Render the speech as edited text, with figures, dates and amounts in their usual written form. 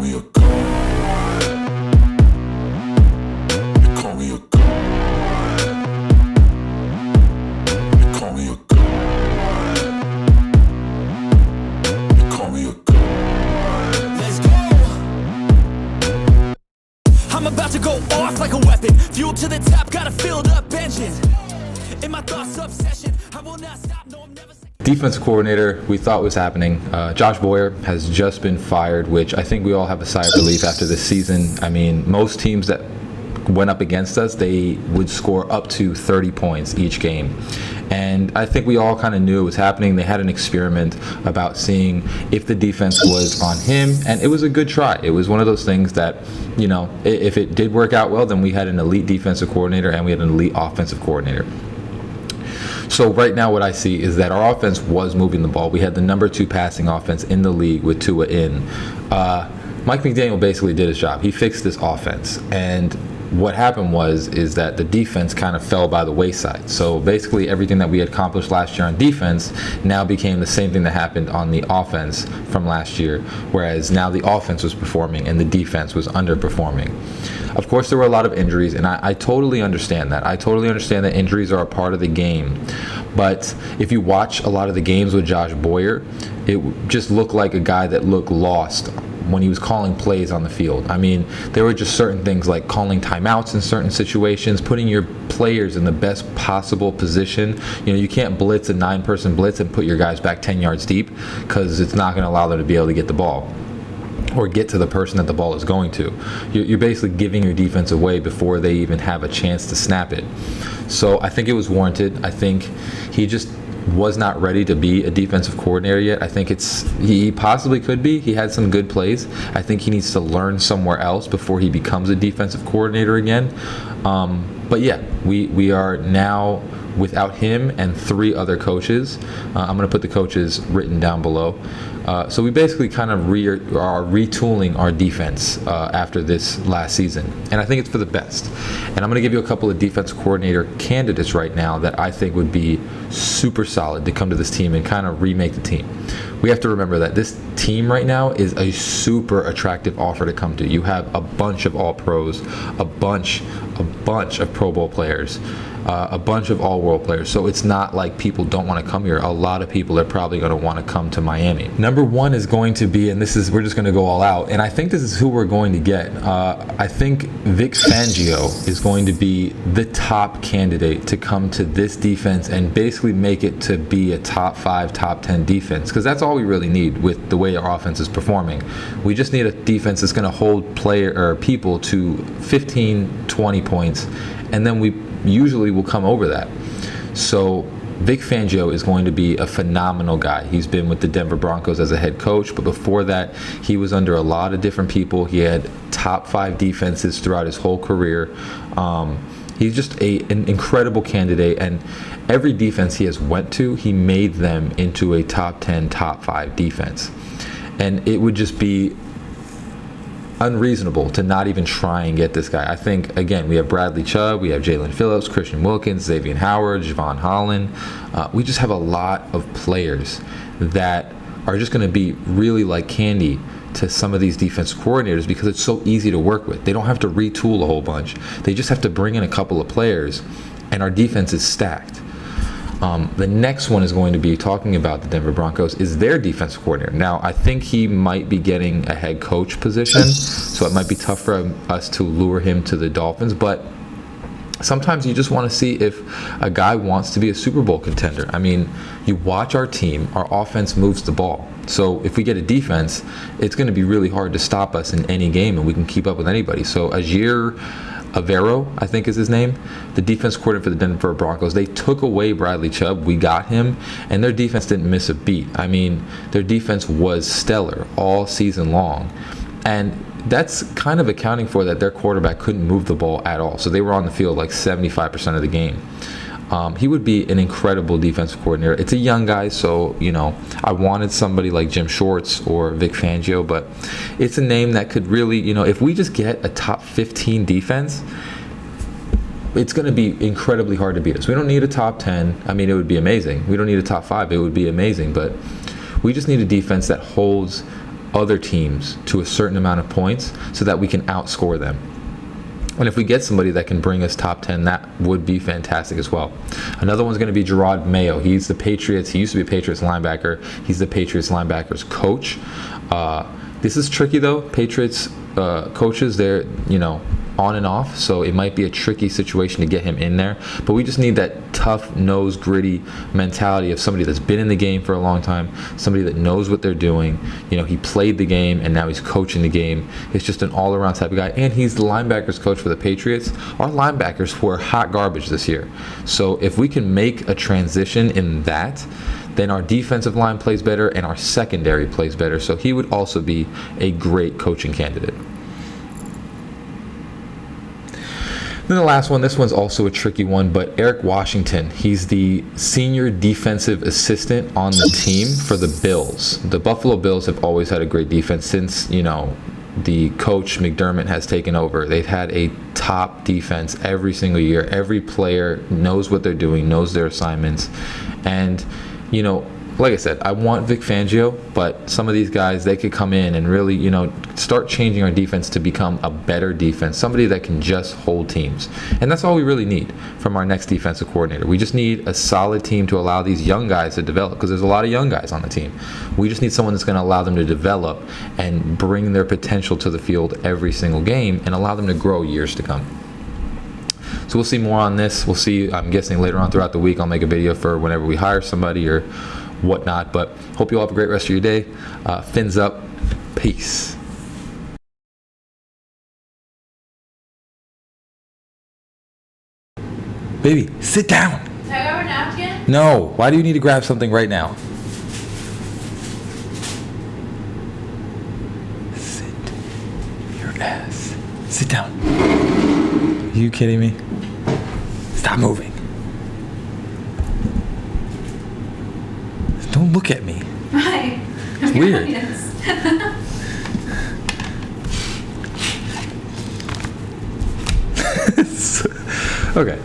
call me a god. They call me a god. They call me a god. They call me a god. Let's go. I'm about to go off like a weapon. Fuel to the top, got a filled up engine. In my thoughts obsession, I will not stop, no I'm never second. Defensive coordinator we thought was happening. Josh Boyer has just been fired, which I think we all have a sigh of relief after this season. I mean, most teams that went up against us, they would score up to 30 points each game. And I think we all kind of knew it was happening. They had an experiment about seeing if the defense was on him, and it was a good try. It was one of those things that, you know, if it did work out well, then we had an elite defensive coordinator and we had an elite offensive coordinator. So right now what I see is that our offense was moving the ball. We had the number 2 passing offense in the league with Tua in. Mike McDaniel basically did his job. He fixed this offense. And what happened is that the defense kind of fell by the wayside. So basically everything that we had accomplished last year on defense now became the same thing that happened on the offense from last year, whereas now the offense was performing and the defense was underperforming. Of course, there were a lot of injuries, and I totally understand that. I totally understand that injuries are a part of the game. But if you watch a lot of the games with Josh Boyer, it just looked like a guy that looked lost when he was calling plays on the field. I mean, there were just certain things like calling timeouts in certain situations, putting your players in the best possible position. You know, you can't blitz a 9-person blitz and put your guys back 10 yards deep because it's not going to allow them to be able to get the ball or get to the person that the ball is going to. You're basically giving your defense away before they even have a chance to snap it. So I think it was warranted. I think he just was not ready to be a defensive coordinator yet. I think he possibly could be. He had some good plays. I think he needs to learn somewhere else before he becomes a defensive coordinator again. But yeah, we are now without him and 3 other coaches. I'm going to put the coaches written down below. So we basically kind of are retooling our defense after this last season. And I think it's for the best. And I'm going to give you a couple of defense coordinator candidates right now that I think would be super solid to come to this team and kind of remake the team. We have to remember that this team right now is a super attractive offer to come to. You have a bunch of all-pros, a bunch of Pro Bowl players, a bunch of all-world players. So it's not like people don't want to come here. A lot of people are probably going to want to come to Miami. Number 1 is going to be, and we're just going to go all out, and I think this is who we're going to get. I think Vic Fangio is going to be the top candidate to come to this defense and basically make it to be a top 5, top 10 defense, because that's all we really need with the way our offense is performing. We just need a defense that's going to hold people to 15, 20 points, and then we usually will come over that. So Vic Fangio is going to be a phenomenal guy. He's been with the Denver Broncos as a head coach, but before that, he was under a lot of different people. He had top 5 defenses throughout his whole career. He's just an incredible candidate, and every defense he has went to, he made them into a top 10, top 5 defense. And it would just be unreasonable to not even try and get this guy. I think, again, we have Bradley Chubb, we have Jalen Phillips, Christian Wilkins, Xavier Howard, Javon Holland. We just have a lot of players that are just going to be really like candy to some of these defense coordinators because it's so easy to work with. They don't have to retool a whole bunch. They just have to bring in a couple of players, and our defense is stacked. The next one is going to be talking about the Denver Broncos is their defensive coordinator. Now, I think he might be getting a head coach position, so it might be tough for us to lure him to the Dolphins, but sometimes you just want to see if a guy wants to be a Super Bowl contender. I mean, you watch our team, our offense moves the ball. So if we get a defense, it's going to be really hard to stop us in any game, and we can keep up with anybody. So Ajir Avero, I think is his name, the defense coordinator for the Denver Broncos. They took away Bradley Chubb. We got him, and their defense didn't miss a beat. I mean, their defense was stellar all season long. And that's kind of accounting for that their quarterback couldn't move the ball at all. So they were on the field like 75% of the game. He would be an incredible defensive coordinator. It's a young guy, so, you know, I wanted somebody like Jim Schwartz or Vic Fangio, but it's a name that could really, you know, if we just get a top 15 defense, it's going to be incredibly hard to beat us. We don't need a top 10. I mean, it would be amazing. We don't need a top 5. It would be amazing, but we just need a defense that holds other teams to a certain amount of points so that we can outscore them. And if we get somebody that can bring us top 10, that would be fantastic as well. Another one's going to be Gerard Mayo. He used to be a Patriots linebacker. He's the Patriots linebackers coach. This is tricky though. Patriots coaches, they're, on and off, so it might be a tricky situation to get him in there, but we just need that tough nose, gritty mentality of somebody that's been in the game for a long time, somebody that knows what they're doing. He played the game and now he's coaching the game. It's just an all-around type of guy, and he's the linebackers coach for the Patriots. Our linebackers were hot garbage this year, so if we can make a transition in that, then our defensive line plays better and our secondary plays better. So he would also be a great coaching candidate. Then the last one, this one's also a tricky one, but Eric Washington, he's the senior defensive assistant on the team for the Bills. The Buffalo Bills have always had a great defense since, the coach McDermott has taken over. They've had a top defense every single year. Every player knows what they're doing, knows their assignments. And, like I said, I want Vic Fangio, but some of these guys, they could come in and really, start changing our defense to become a better defense, somebody that can just hold teams. And that's all we really need from our next defensive coordinator. We just need a solid team to allow these young guys to develop, because there's a lot of young guys on the team. We just need someone that's going to allow them to develop and bring their potential to the field every single game and allow them to grow years to come. So we'll see more on this. We'll see, I'm guessing later on throughout the week, I'll make a video for whenever we hire somebody or whatnot. But hope you all have a great rest of your day. Fins up. Peace. Baby, sit down. Did I grab a napkin? No. Why do you need to grab something right now? Sit your ass. Sit down. Are you kidding me? Stop moving. Don't look at me. Hi. It's weird. Okay.